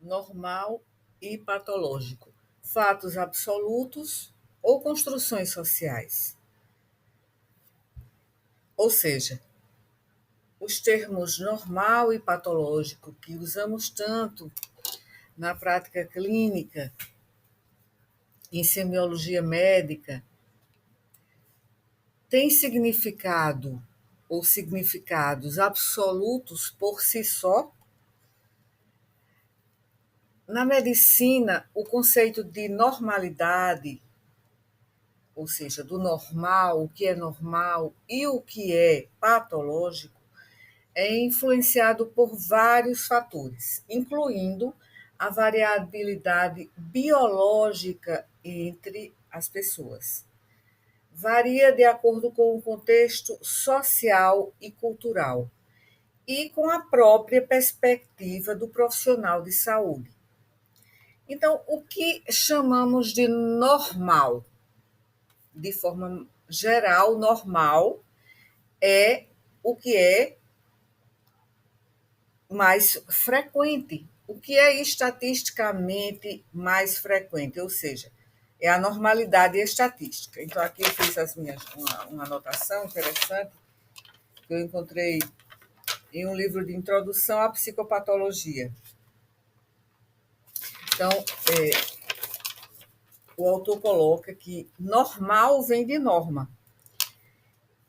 normal e patológico, fatos absolutos ou construções sociais. Ou seja, os termos normal e patológico que usamos tanto na prática clínica, em semiologia médica, têm significado ou significados absolutos por si só. Na medicina, o conceito de normalidade, ou seja, do normal, o que é normal e o que é patológico, é influenciado por vários fatores, incluindo a variabilidade biológica entre as pessoas. Varia de acordo com o contexto social e cultural e com a própria perspectiva do profissional de saúde. Então, o que chamamos de normal? De forma geral, normal é o que é mais frequente, o que é estatisticamente mais frequente, ou seja, é a normalidade estatística. Então, aqui eu fiz uma anotação interessante que eu encontrei em um livro de introdução à psicopatologia. Então, o autor coloca que normal vem de norma.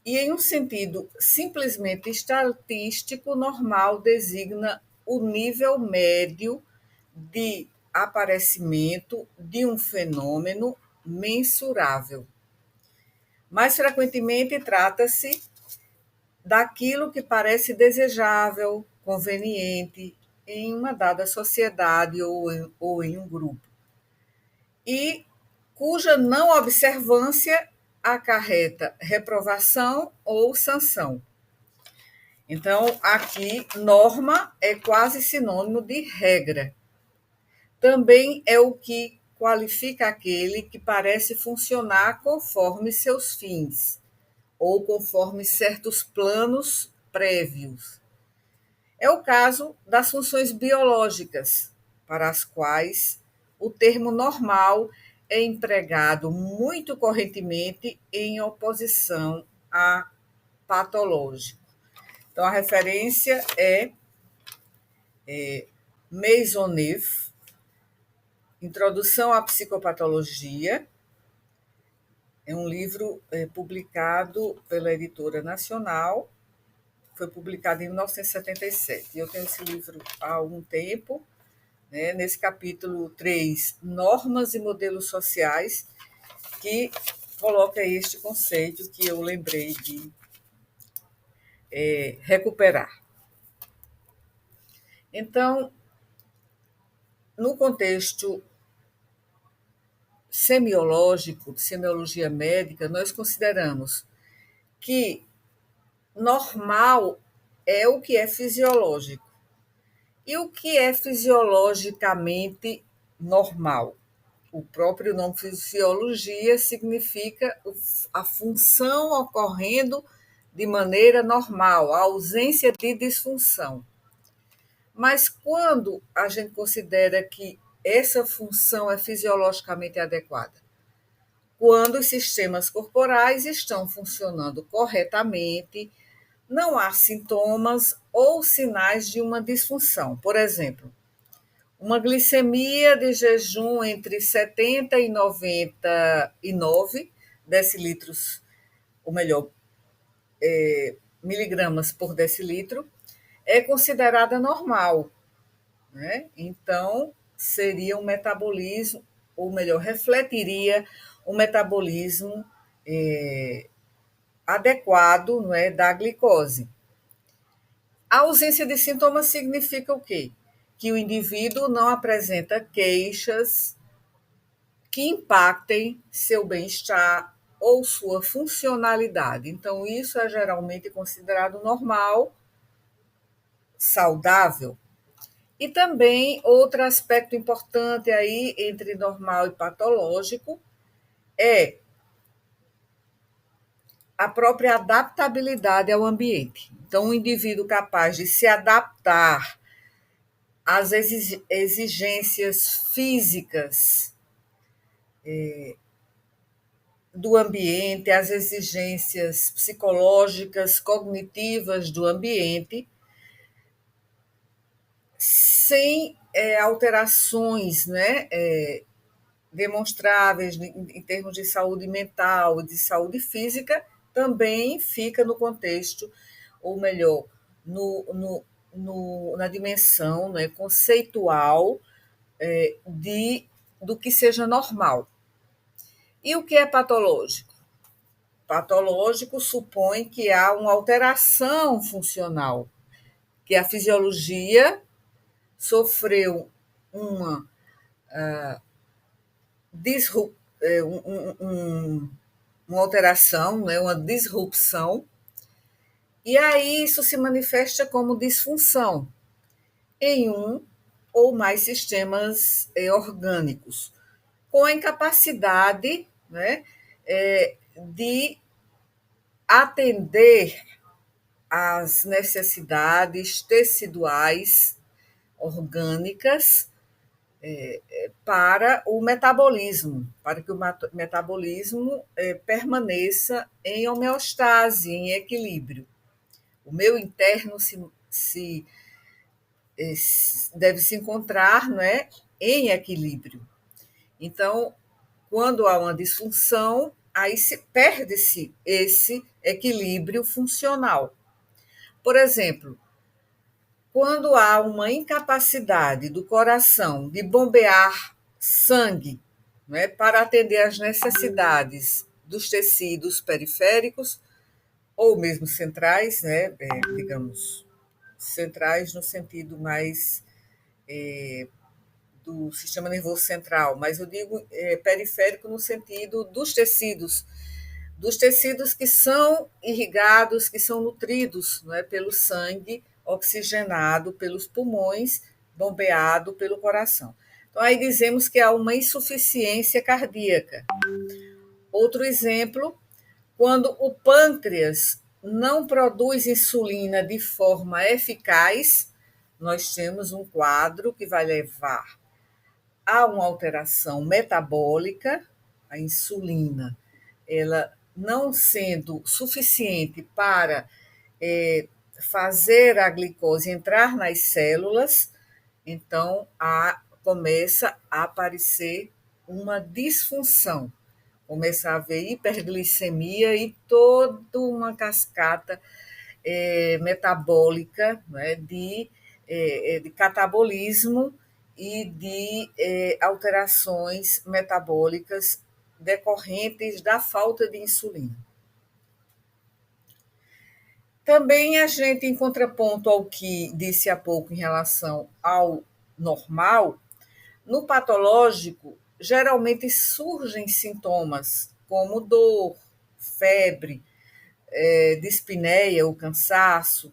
E, em um sentido simplesmente estatístico, normal designa o nível médio de aparecimento de um fenômeno mensurável. Mais frequentemente, trata-se daquilo que parece desejável, conveniente em uma dada sociedade ou em um grupo, e cuja não observância acarreta reprovação ou sanção. Então, aqui, norma é quase sinônimo de regra. Também é o que qualifica aquele que parece funcionar conforme seus fins, ou conforme certos planos prévios. É o caso das funções biológicas, para as quais o termo normal é empregado muito correntemente em oposição a patológico. Então, a referência é Maisonneuve, Introdução à Psicopatologia. É um livro publicado pela Editora Nacional, foi publicado em 1977. Eu tenho esse livro há algum tempo, né, nesse capítulo 3, Normas e Modelos Sociais, que coloca este conceito que eu lembrei de recuperar. Então, no contexto semiológico, de semiologia médica, nós consideramos que normal é o que é fisiológico. E o que é fisiologicamente normal? O próprio nome fisiologia significa a função ocorrendo de maneira normal, a ausência de disfunção. Mas quando a gente considera que essa função é fisiologicamente adequada? Quando os sistemas corporais estão funcionando corretamente, não há sintomas ou sinais de uma disfunção. Por exemplo, uma glicemia de jejum entre 70 e 99 decilitros, ou melhor, miligramas por decilitro, é considerada normal, né? Então, seria um metabolismo, ou melhor, refletiria um metabolismo adequado, não é, da glicose. A ausência de sintomas significa o quê? Que o indivíduo não apresenta queixas que impactem seu bem-estar ou sua funcionalidade. Então, isso é geralmente considerado normal, saudável. E também outro aspecto importante aí entre normal e patológico é a própria adaptabilidade ao ambiente. Então, um indivíduo capaz de se adaptar as exigências físicas do ambiente, as exigências psicológicas, cognitivas do ambiente, sem alterações, né, demonstráveis em termos de saúde mental e de saúde física, também fica no contexto, ou melhor, na dimensão, né, conceitual do que seja normal. E o que é patológico? Patológico supõe que há uma alteração funcional, que a fisiologia sofreu uma, uma alteração, né, uma disrupção, e aí isso se manifesta como disfunção em um ou mais sistemas orgânicos, com a incapacidade, né, de atender às necessidades teciduais orgânicas para o metabolismo, para que o metabolismo permaneça em homeostase, em equilíbrio. O meu interno deve se encontrar, não é, em equilíbrio. Então, quando há uma disfunção, aí perde-se esse equilíbrio funcional. Por exemplo, quando há uma incapacidade do coração de bombear sangue, né, para atender às necessidades dos tecidos periféricos, ou mesmo centrais, né, digamos, centrais no sentido mais do sistema nervoso central, mas eu digo periférico no sentido dos tecidos que são irrigados, que são nutridos, né, pelo sangue oxigenado pelos pulmões, bombeado pelo coração. Então, aí dizemos que há uma insuficiência cardíaca. Outro exemplo, quando o pâncreas não produz insulina de forma eficaz, nós temos um quadro que vai levar a uma alteração metabólica, a insulina, ela não sendo suficiente para fazer a glicose entrar nas células, então começa a aparecer uma disfunção, começa a haver hiperglicemia e toda uma cascata metabólica, né, de catabolismo e de alterações metabólicas decorrentes da falta de insulina. Também a gente, em contraponto ao que disse há pouco em relação ao normal, no patológico, geralmente surgem sintomas como dor, febre, dispneia, o cansaço.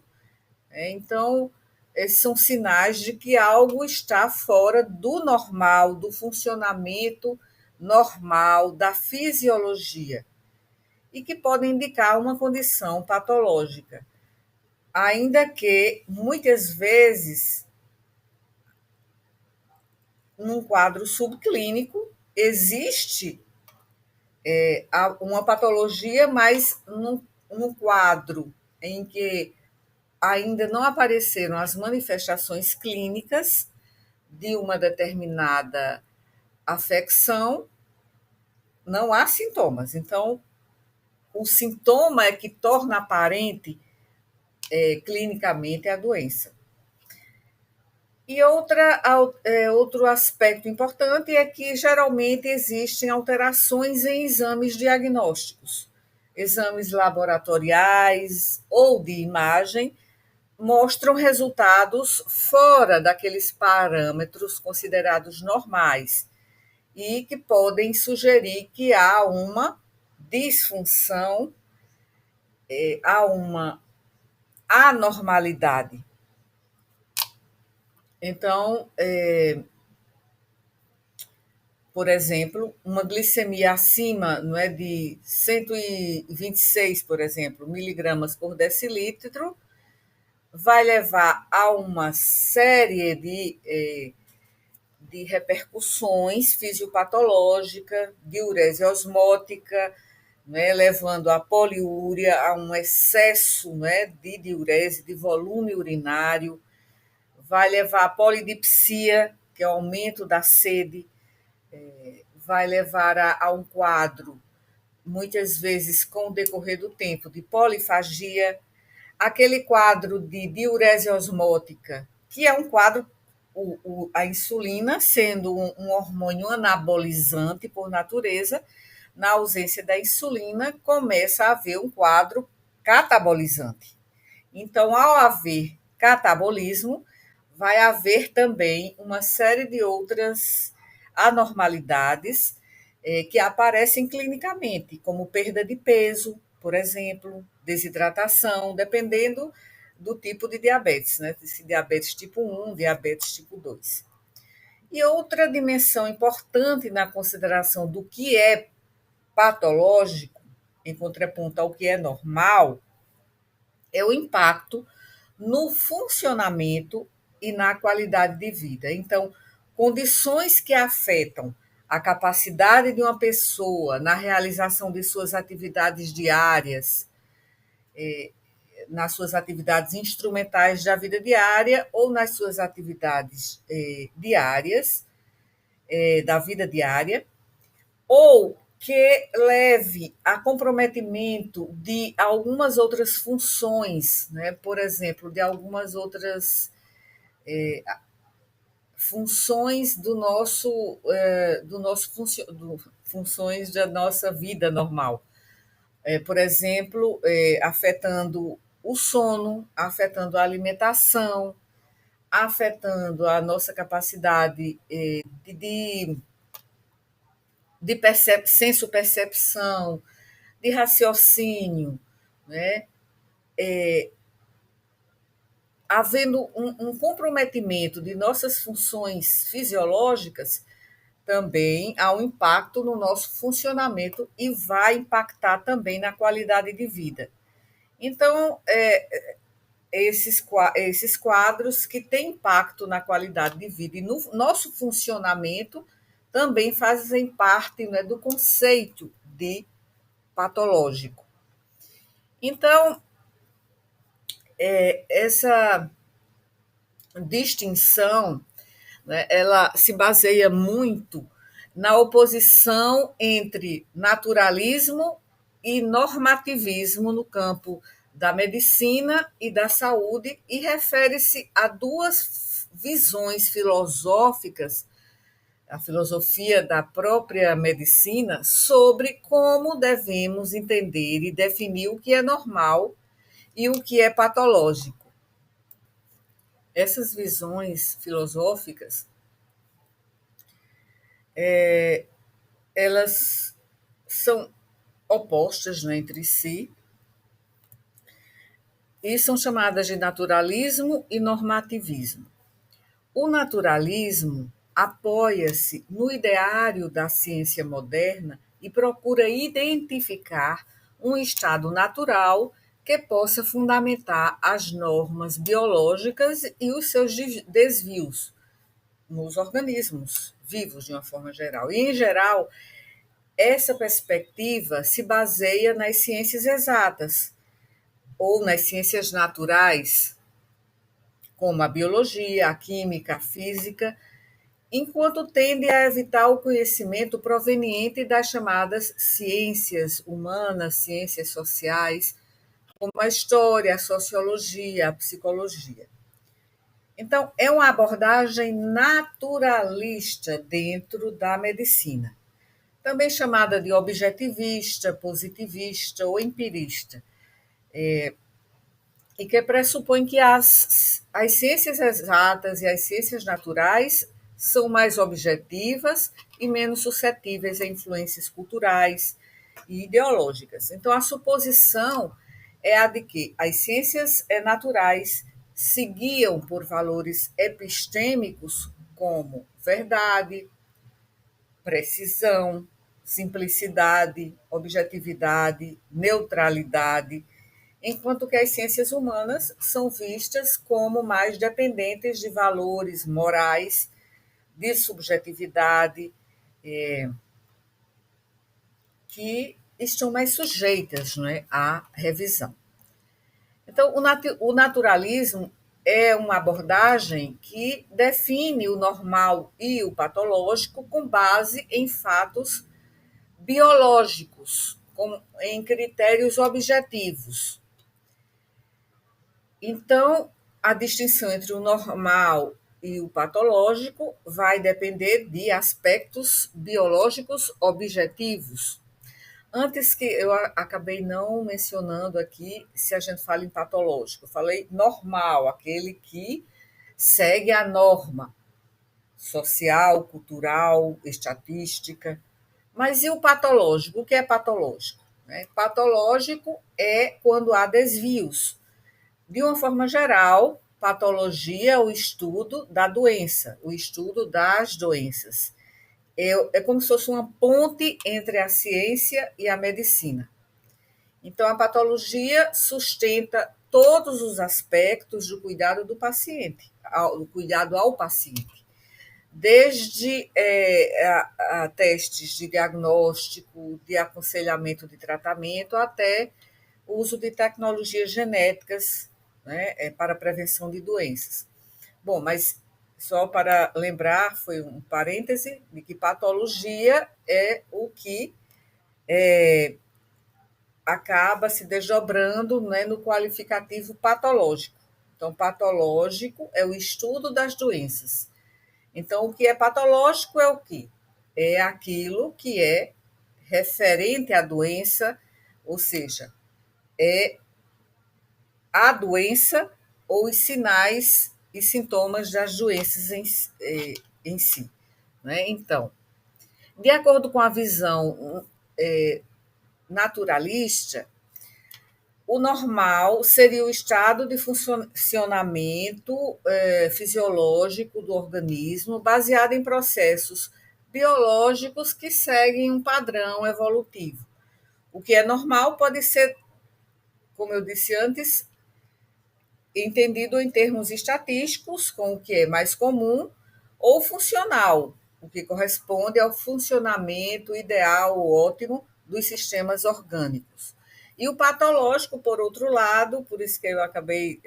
Então, esses são sinais de que algo está fora do normal, do funcionamento normal, da fisiologia, e que podem indicar uma condição patológica. Ainda que, muitas vezes, num quadro subclínico, existe uma patologia, mas num quadro em que ainda não apareceram as manifestações clínicas de uma determinada afecção, não há sintomas. Então, o sintoma é que torna aparente clinicamente a doença. E outro aspecto importante é que geralmente existem alterações em exames diagnósticos. Exames laboratoriais ou de imagem mostram resultados fora daqueles parâmetros considerados normais e que podem sugerir que há uma disfunção, há uma anormalidade. Então, por exemplo, uma glicemia acima, não é, de 126, por exemplo, miligramas por decilitro, vai levar a uma série de repercussões fisiopatológicas, diurese osmótica, né, levando à poliúria, a um excesso, né, de diurese, de volume urinário, vai levar à polidipsia, que é o aumento da sede, vai levar a um quadro, muitas vezes com o decorrer do tempo, de polifagia, aquele quadro de diurese osmótica, que é um quadro, a insulina sendo um hormônio anabolizante por natureza, na ausência da insulina, começa a haver um quadro catabolizante. Então, ao haver catabolismo, vai haver também uma série de outras anormalidades que aparecem clinicamente, como perda de peso, por exemplo, desidratação, dependendo do tipo de diabetes, né? Se diabetes tipo 1, diabetes tipo 2. E outra dimensão importante na consideração do que é patológico, em contraponto ao que é normal, é o impacto no funcionamento e na qualidade de vida. Então, condições que afetam a capacidade de uma pessoa na realização de suas atividades diárias, nas suas atividades instrumentais da vida diária ou nas suas atividades diárias, da vida diária, ou que leve a comprometimento de algumas outras funções, né? Por exemplo, de algumas outras funções funções da nossa vida normal. Por exemplo, afetando o sono, afetando a alimentação, afetando a nossa capacidade de senso-percepção, de raciocínio, né? Havendo um comprometimento de nossas funções fisiológicas, também há um impacto no nosso funcionamento e vai impactar também na qualidade de vida. Então, esses quadros que têm impacto na qualidade de vida e no nosso funcionamento também fazem parte, né, do conceito de patológico. Então, essa distinção, né, ela se baseia muito na oposição entre naturalismo e normativismo no campo da medicina e da saúde e refere-se a duas visões filosóficas, a filosofia da própria medicina, sobre como devemos entender e definir o que é normal e o que é patológico. Essas visões filosóficas, elas são opostas, né, entre si e são chamadas de naturalismo e normativismo. O naturalismo apoia-se no ideário da ciência moderna e procura identificar um estado natural que possa fundamentar as normas biológicas e os seus desvios nos organismos vivos, de uma forma geral. E, em geral, essa perspectiva se baseia nas ciências exatas ou nas ciências naturais, como a biologia, a química, a física, enquanto tende a evitar o conhecimento proveniente das chamadas ciências humanas, ciências sociais, como a história, a sociologia, a psicologia. Então, é uma abordagem naturalista dentro da medicina, também chamada de objetivista, positivista ou empirista, e que pressupõe que as ciências exatas e as ciências naturais são mais objetivas e menos suscetíveis a influências culturais e ideológicas. Então, a suposição é a de que as ciências naturais se guiam por valores epistêmicos como verdade, precisão, simplicidade, objetividade, neutralidade. enquanto que as ciências humanas são vistas como mais dependentes de valores morais, de subjetividade, que estão mais sujeitas, não é, à revisão. Então, o naturalismo é uma abordagem que define o normal e o patológico com base em fatos biológicos, em critérios objetivos. Então, a distinção entre o normal e o patológico vai depender de aspectos biológicos objetivos. Antes que eu acabei não mencionando aqui se a gente fala em patológico, eu falei normal, aquele que segue a norma social, cultural, estatística. Mas e o patológico? O que é patológico? Patológico é quando há desvios. De uma forma geral, patologia é o estudo da doença, o estudo das doenças. É como se fosse uma ponte entre a ciência e a medicina. Então, a patologia sustenta todos os aspectos do cuidado do paciente, do cuidado ao paciente, desde a testes de diagnóstico, de aconselhamento de tratamento, até o uso de tecnologias genéticas, né, para a prevenção de doenças. Bom, mas só para lembrar, foi um parêntese, de que patologia é o que acaba se desdobrando, né, no qualificativo patológico. Então, patológico é o estudo das doenças. Então, o que é patológico é o quê? É aquilo que é referente à doença, ou seja, é a doença ou os sinais e sintomas das doenças em si. Né? Então, de acordo com a visão naturalista, o normal seria o estado de funcionamento fisiológico do organismo baseado em processos biológicos que seguem um padrão evolutivo. O que é normal pode ser, como eu disse antes, entendido em termos estatísticos, com o que é mais comum, ou funcional, o que corresponde ao funcionamento ideal ou ótimo dos sistemas orgânicos. E o patológico, por outro lado, por isso que eu acabei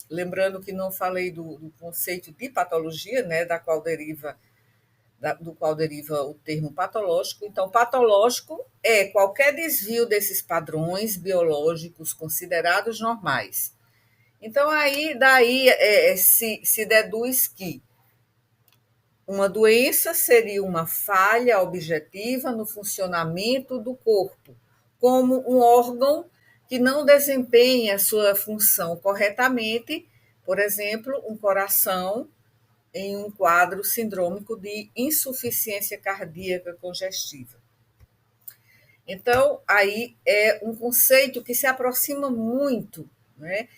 lembrando que não falei do conceito de patologia, né, do qual deriva o termo patológico. Então, patológico é qualquer desvio desses padrões biológicos considerados normais. Então, daí se deduz que uma doença seria uma falha objetiva no funcionamento do corpo, como um órgão que não desempenha sua função corretamente, por exemplo, um coração em um quadro sindrômico de insuficiência cardíaca congestiva. Então, aí é um conceito que se aproxima muito, né,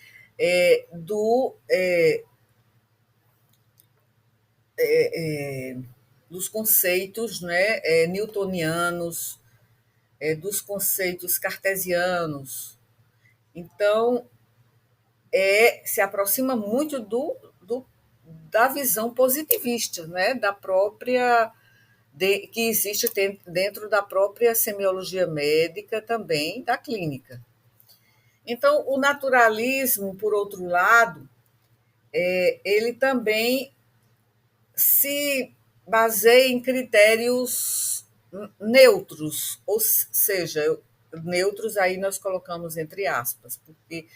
dos conceitos, né, newtonianos, dos conceitos cartesianos. Então, se aproxima muito da visão positivista, né, da própria que existe dentro da própria semiologia médica também, da clínica. Então, o naturalismo, por outro lado, ele também se baseia em critérios neutros, ou seja, neutros aí nós colocamos entre aspas, porque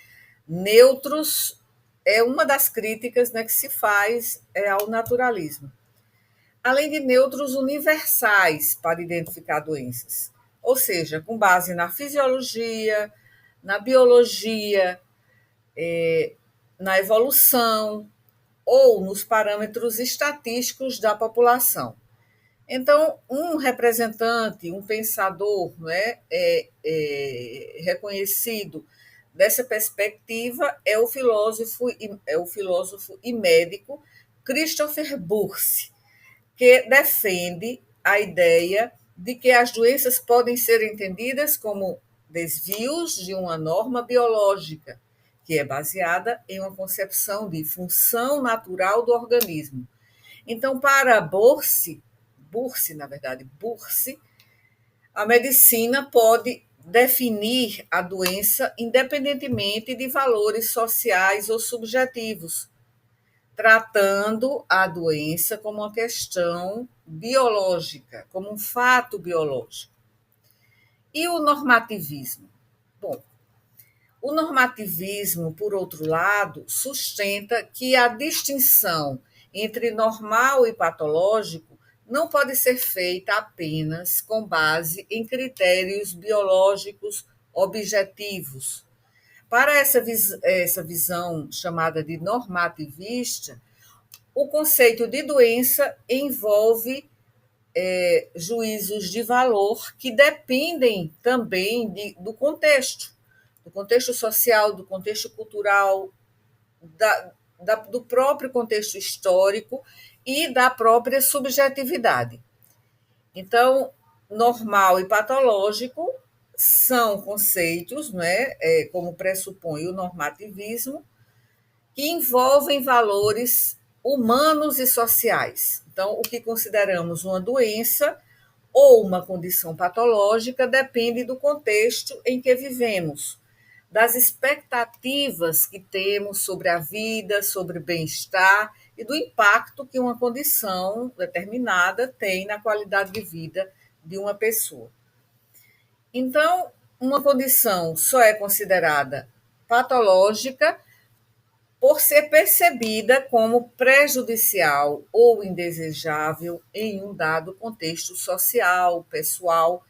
neutros é uma das críticas, né, que se faz ao naturalismo. Além de neutros universais para identificar doenças, ou seja, com base na fisiologia, na biologia, na evolução, ou nos parâmetros estatísticos da população. Então, um representante, um pensador, né, reconhecido dessa perspectiva é o filósofo e médico Christopher Bursey, que defende a ideia de que as doenças podem ser entendidas como desvios de uma norma biológica, que é baseada em uma concepção de função natural do organismo. Então, para Bourse, a medicina pode definir a doença independentemente de valores sociais ou subjetivos, tratando a doença como uma questão biológica, como um fato biológico. E o normativismo? Bom, o normativismo, por outro lado, sustenta que a distinção entre normal e patológico não pode ser feita apenas com base em critérios biológicos objetivos. Para essa visão chamada de normativista, o conceito de doença envolve juízos de valor que dependem também do contexto social, do contexto cultural, do próprio contexto histórico e da própria subjetividade. Então, normal e patológico são conceitos, como pressupõe o normativismo, que envolvem valores humanos e sociais. Então, o que consideramos uma doença ou uma condição patológica depende do contexto em que vivemos, das expectativas que temos sobre a vida, sobre o bem-estar e do impacto que uma condição determinada tem na qualidade de vida de uma pessoa. Então, uma condição só é considerada patológica por ser percebida como prejudicial ou indesejável em um dado contexto social, pessoal.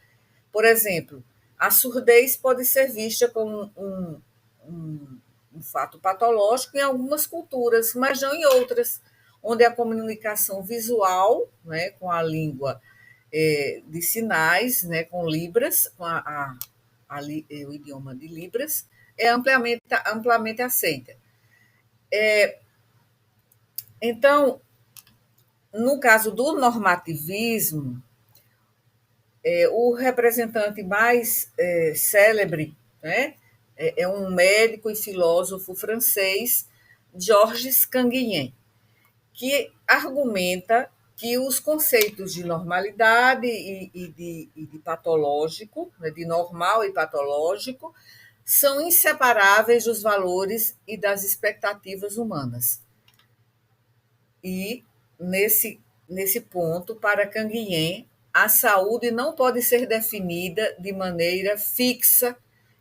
Por exemplo, a surdez pode ser vista como um fato patológico em algumas culturas, mas não em outras, onde a comunicação visual, com a língua de sinais, com Libras, o idioma de Libras, é amplamente aceita. Então, no caso do normativismo, o representante mais célebre, é um médico e filósofo francês, Georges Canguilhem, que argumenta que os conceitos de normalidade e de patológico, de normal e patológico, são inseparáveis dos valores e das expectativas humanas. E, nesse ponto, para Canguilhem, a saúde não pode ser definida de maneira fixa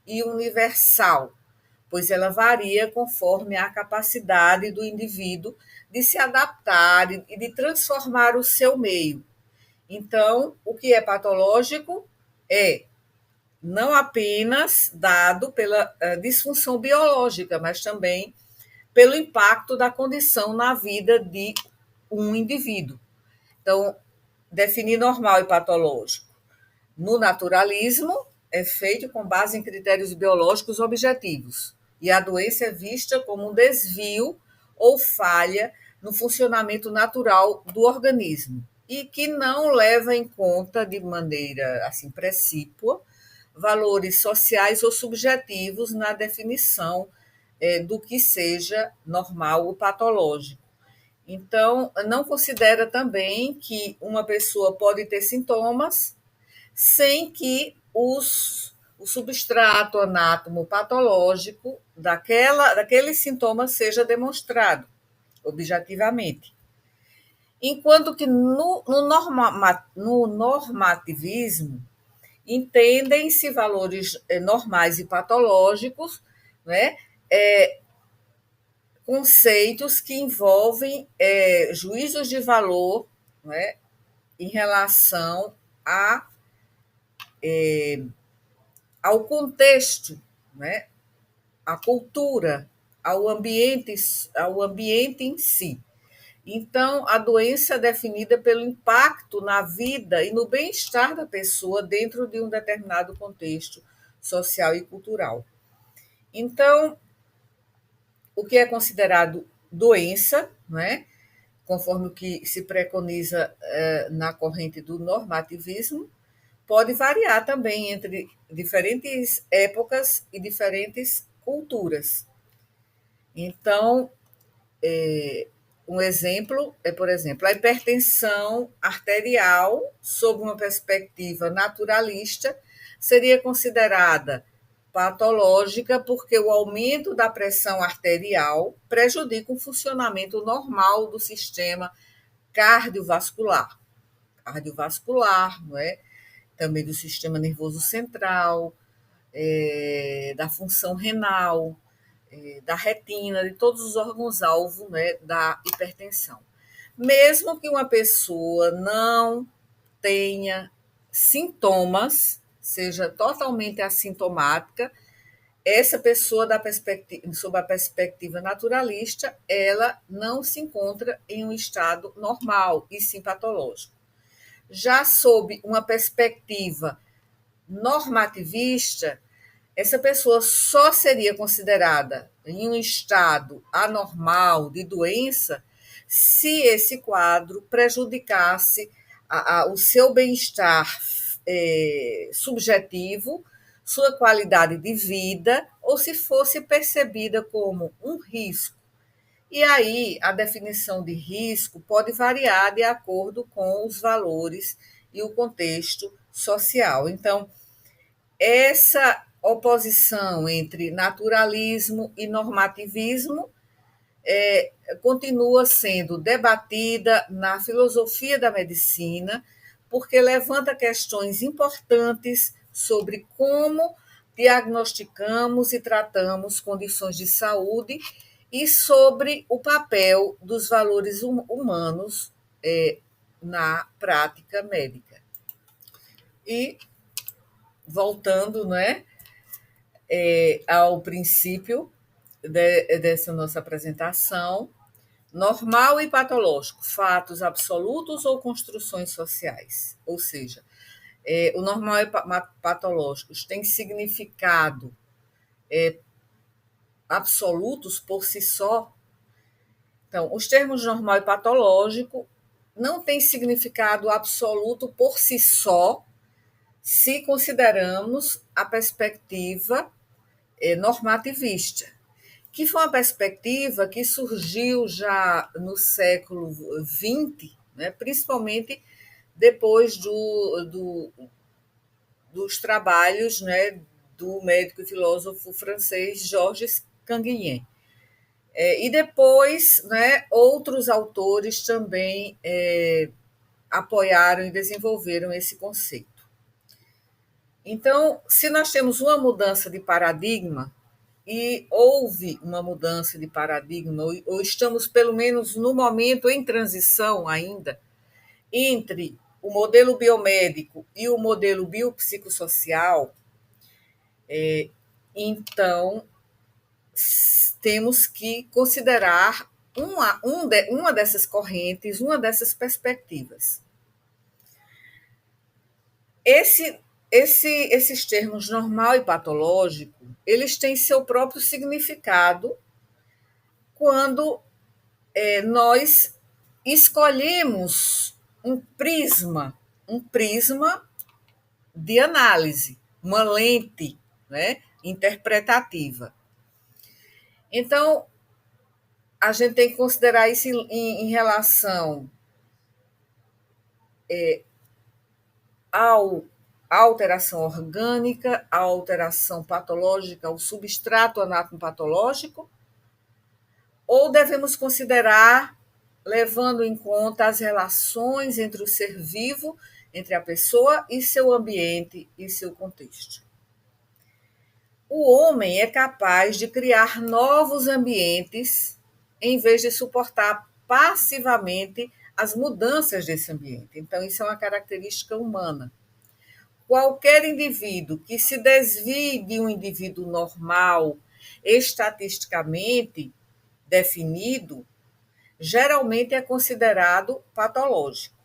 e universal, pois ela varia conforme a capacidade do indivíduo de se adaptar e de transformar o seu meio. Então, o que é patológico é não apenas dado pela disfunção biológica, mas também pelo impacto da condição na vida de um indivíduo. Então, definir normal e patológico no naturalismo é feito com base em critérios biológicos objetivos, e a doença é vista como um desvio ou falha no funcionamento natural do organismo, e que não leva em conta de maneira assim precípua valores sociais ou subjetivos na definição do que seja normal ou patológico. Então, não considera também que uma pessoa pode ter sintomas sem que o substrato anátomo patológico daquele sintoma seja demonstrado objetivamente. Enquanto que no normativismo entendem-se valores normais e patológicos, conceitos que envolvem juízos de valor, em relação ao contexto, à cultura, ao ambiente em si. Então, a doença é definida pelo impacto na vida e no bem-estar da pessoa dentro de um determinado contexto social e cultural. Então, o que é considerado doença, conforme o que se preconiza na corrente do normativismo, pode variar também entre diferentes épocas e diferentes culturas. Então, um exemplo é, por exemplo, a hipertensão arterial, sob uma perspectiva naturalista, seria considerada patológica porque o aumento da pressão arterial prejudica o funcionamento normal do sistema cardiovascular, não é? Também do sistema nervoso central, da função renal, da retina, de todos os órgãos-alvo, né, da hipertensão. Mesmo que uma pessoa não tenha sintomas, seja totalmente assintomática, essa pessoa, sob a perspectiva naturalista, ela não se encontra em um estado normal e sim patológico. Já sob uma perspectiva normativista, essa pessoa só seria considerada em um estado anormal de doença se esse quadro prejudicasse o seu bem-estar subjetivo, sua qualidade de vida, ou se fosse percebida como um risco. E aí, a definição de risco pode variar de acordo com os valores e o contexto social. Então, essa oposição entre naturalismo e normativismo continua sendo debatida na filosofia da medicina, porque levanta questões importantes sobre como diagnosticamos e tratamos condições de saúde e sobre o papel dos valores humanos na prática médica. E, voltando, né, ao princípio dessa nossa apresentação, normal e patológico, fatos absolutos ou construções sociais. Ou seja, o normal e patológicos têm significado absolutos por si só. Então, os termos normal e patológico não têm significado absoluto por si só, se consideramos a perspectiva normativista, que foi uma perspectiva que surgiu já no século XX, né, principalmente depois dos trabalhos, né, do médico e filósofo francês Georges Canguilhem. E depois, né, outros autores também apoiaram e desenvolveram esse conceito. Então, se nós temos uma mudança de paradigma, e houve uma mudança de paradigma, ou estamos, pelo menos, no momento em transição ainda, entre o modelo biomédico e o modelo biopsicossocial, então temos que considerar uma dessas correntes, uma dessas perspectivas. Esses termos normal e patológico, eles têm seu próprio significado quando nós escolhemos um prisma de análise, uma lente, né, interpretativa. Então, a gente tem que considerar isso em relação à alteração orgânica, à alteração patológica, ao substrato anatomopatológico, ou devemos considerar levando em conta as relações entre o ser vivo, entre a pessoa e seu ambiente e seu contexto. O homem é capaz de criar novos ambientes em vez de suportar passivamente as mudanças desse ambiente. Então, isso é uma característica humana. Qualquer indivíduo que se desvie de um indivíduo normal, estatisticamente definido, geralmente é considerado patológico.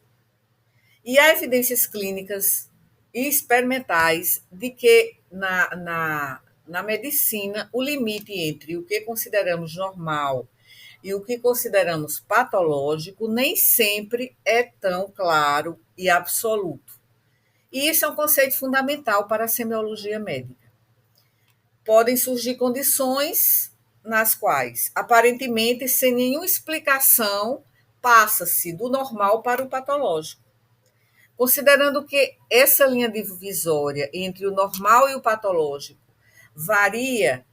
E há evidências clínicas e experimentais de que na medicina o limite entre o que consideramos normal e o que consideramos patológico nem sempre é tão claro e absoluto. E isso é um conceito fundamental para a semiologia médica. Podem surgir condições nas quais, aparentemente, sem nenhuma explicação, passa-se do normal para o patológico. Considerando que essa linha divisória entre o normal e o patológico varia,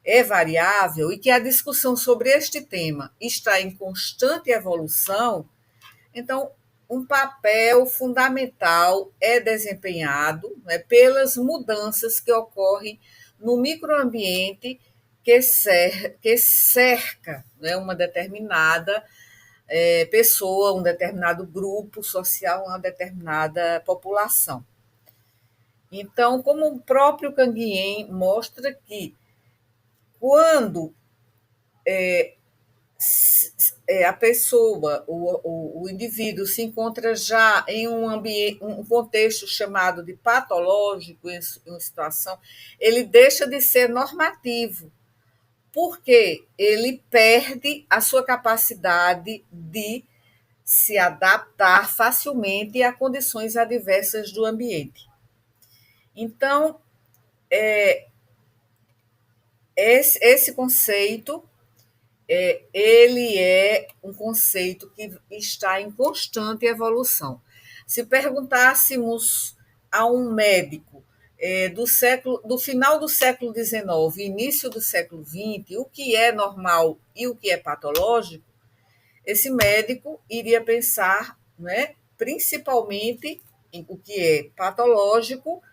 é variável, e que a discussão sobre este tema está em constante evolução, então um papel fundamental é desempenhado, né, pelas mudanças que ocorrem no microambiente que cerca, né, uma determinada pessoa, um determinado grupo social, uma determinada população. Então, como o próprio Canguien mostra que quando a pessoa, o indivíduo se encontra já em um ambiente, um contexto chamado de patológico, em uma situação, ele deixa de ser normativo, porque ele perde a sua capacidade de se adaptar facilmente a condições adversas do ambiente. Então, esse conceito, ele é um conceito que está em constante evolução. Se perguntássemos a um médico do final do século XIX, início do século XX, o que é normal e o que é patológico, esse médico iria pensar, né, principalmente em o que é patológico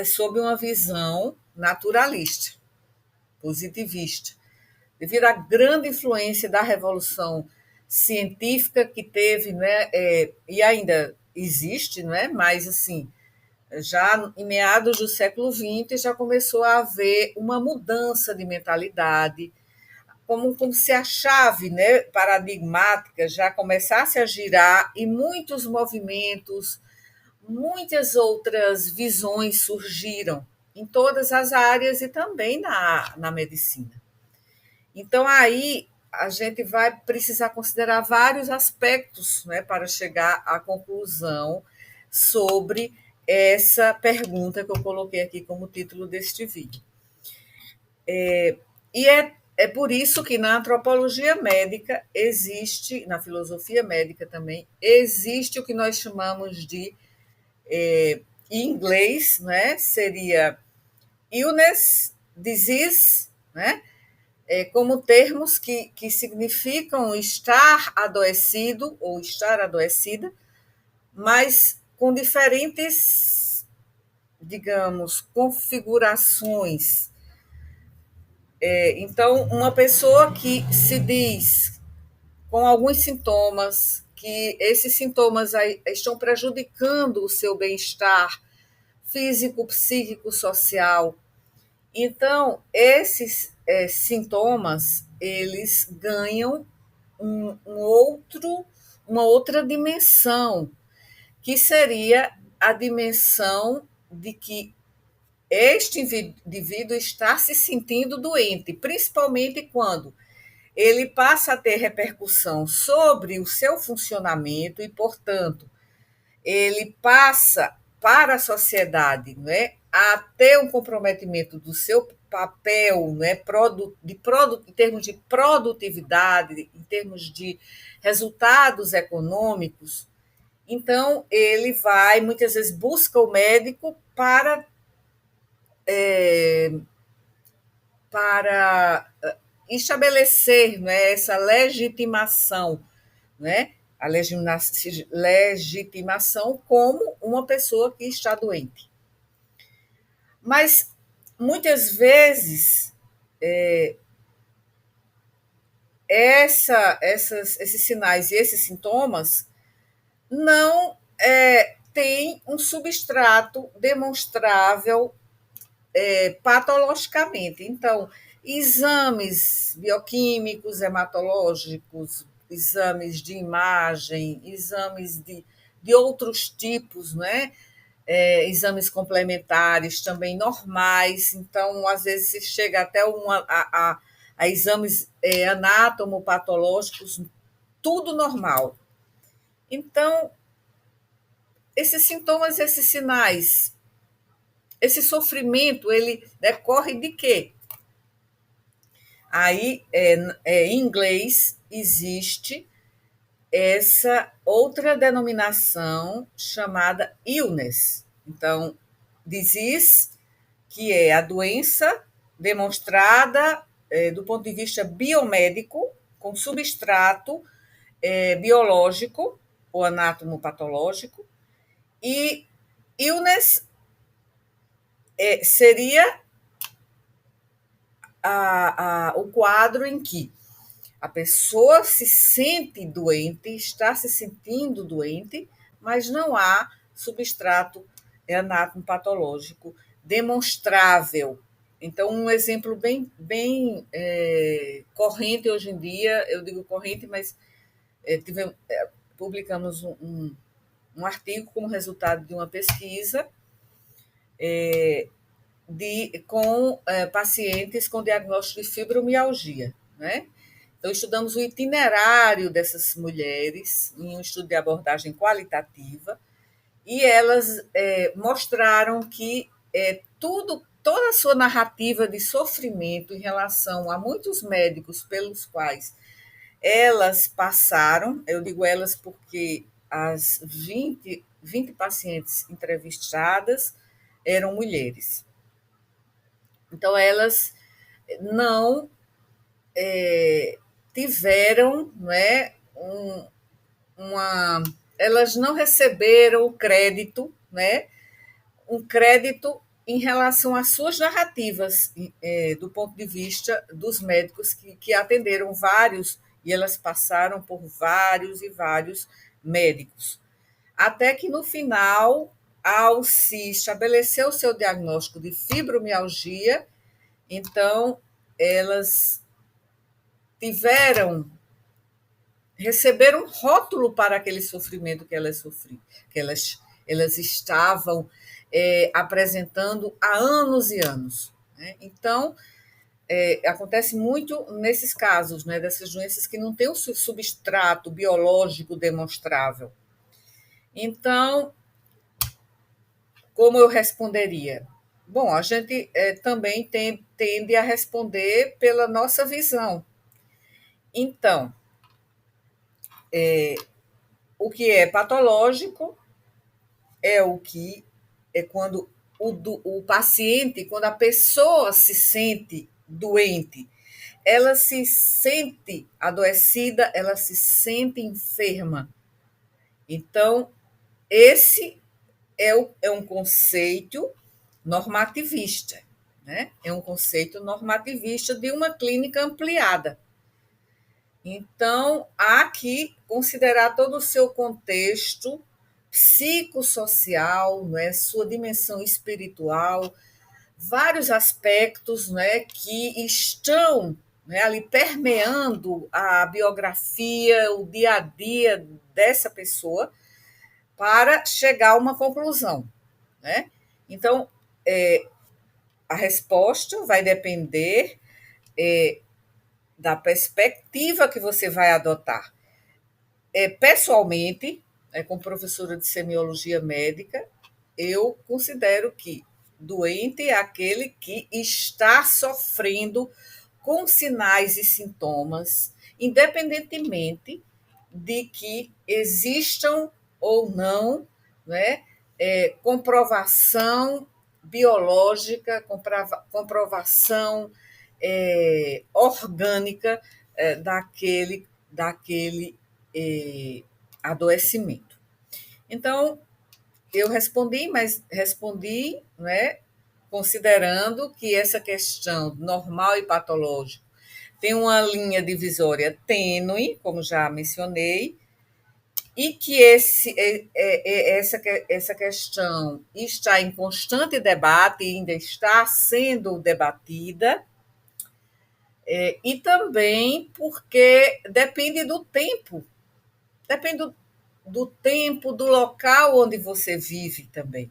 sob uma visão naturalista, positivista, devido à grande influência da revolução científica que teve, né, e ainda existe, né, mas assim, já em meados do século XX já começou a haver uma mudança de mentalidade, como se a chave, né, paradigmática já começasse a girar e muitos movimentos, muitas outras visões surgiram em todas as áreas e também na medicina. Então, aí a gente vai precisar considerar vários aspectos, né, para chegar à conclusão sobre essa pergunta que eu coloquei aqui como título deste vídeo. E é por isso que na antropologia médica existe, na filosofia médica também, existe o que nós chamamos de, em inglês, né, seria illness, disease, né, como termos que significam estar adoecido ou estar adoecida, mas com diferentes, digamos, configurações. Então, uma pessoa que se diz com alguns sintomas, que esses sintomas estão prejudicando o seu bem-estar físico, psíquico, social. Então, esses sintomas, eles ganham uma outra dimensão, que seria a dimensão de que este indivíduo está se sentindo doente, principalmente quando ele passa a ter repercussão sobre o seu funcionamento e, portanto, ele passa para a sociedade, né, a ter um comprometimento do seu papel, né, em termos de produtividade, em termos de resultados econômicos. Então, ele vai, muitas vezes, busca o médico para estabelecer, né, essa legitimação, né, a legitimação como uma pessoa que está doente. Mas, muitas vezes, esses sinais e esses sintomas não têm um substrato demonstrável patologicamente. Então, exames bioquímicos, hematológicos, exames de imagem, exames de outros tipos, né? Exames complementares também normais. Então, às vezes, se chega até a exames anatomopatológicos, tudo normal. Então, esses sintomas, esses sinais, esse sofrimento, ele decorre de quê? Aí, em inglês, existe essa outra denominação chamada illness. Então, disease, que é a doença demonstrada do ponto de vista biomédico, com substrato biológico ou anatomopatológico, e illness seria o quadro em que a pessoa se sente doente, está se sentindo doente, mas não há substrato anatomopatológico demonstrável. Então, um exemplo bem corrente hoje em dia, eu digo corrente, mas publicamos um artigo como resultado de uma pesquisa com pacientes com diagnóstico de fibromialgia, né? Então, estudamos o itinerário dessas mulheres em um estudo de abordagem qualitativa e elas mostraram que toda a sua narrativa de sofrimento em relação a muitos médicos pelos quais elas passaram, eu digo elas porque as 20 pacientes entrevistadas eram mulheres. Então, elas não tiveram, não é, elas não receberam o crédito, né, um crédito em relação às suas narrativas, do ponto de vista dos médicos que atenderam vários, e elas passaram por vários e vários médicos. Até que, no final, ao se estabelecer o seu diagnóstico de fibromialgia, então, elas receberam um rótulo para aquele sofrimento que elas sofriam, que elas estavam apresentando há anos e anos. Né? Então, acontece muito nesses casos, né, dessas doenças que não têm o substrato biológico demonstrável. Então, como eu responderia? Bom, a gente também tende a responder pela nossa visão. Então, o que é patológico é quando o paciente, quando a pessoa se sente doente, ela se sente adoecida, ela se sente enferma. Então, esse é um conceito normativista, né? É um conceito normativista de uma clínica ampliada. Então, há que considerar todo o seu contexto psicossocial, né, sua dimensão espiritual, vários aspectos, né, que estão, né, ali permeando a biografia, o dia a dia dessa pessoa, para chegar a uma conclusão. Né? Então, a resposta vai depender da perspectiva que você vai adotar. Pessoalmente, como professora de semiologia médica, eu considero que doente é aquele que está sofrendo com sinais e sintomas, independentemente de que existam ou não, né, comprovação biológica, comprovação orgânica daquele adoecimento. Então, eu respondi, mas respondi, né, considerando que essa questão normal e patológico tem uma linha divisória tênue, como já mencionei, e que essa questão está em constante debate e ainda está sendo debatida, e também porque depende do tempo, do local onde você vive também.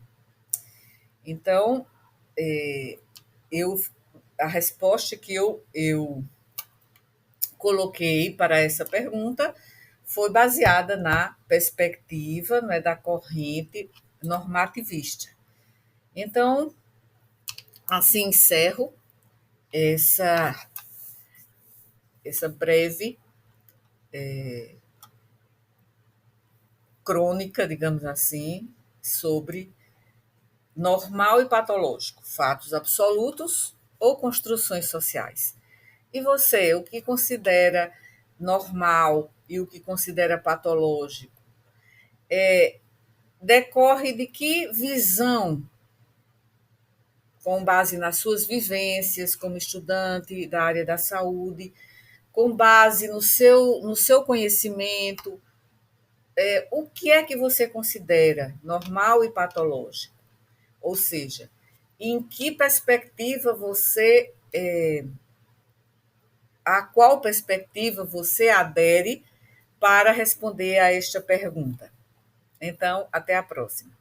Então, eu, a resposta que eu coloquei para essa pergunta foi baseada na perspectiva, não é, da corrente normativista. Então, assim encerro essa, essa breve crônica, digamos assim, sobre normal e patológico, fatos absolutos ou construções sociais. E você, o que considera normal e o que considera patológico? Decorre de que visão, com base nas suas vivências como estudante da área da saúde, com base no seu conhecimento, o que é que você considera normal e patológico? Ou seja, em que perspectiva você, a qual perspectiva você adere para responder a esta pergunta? Então, até a próxima.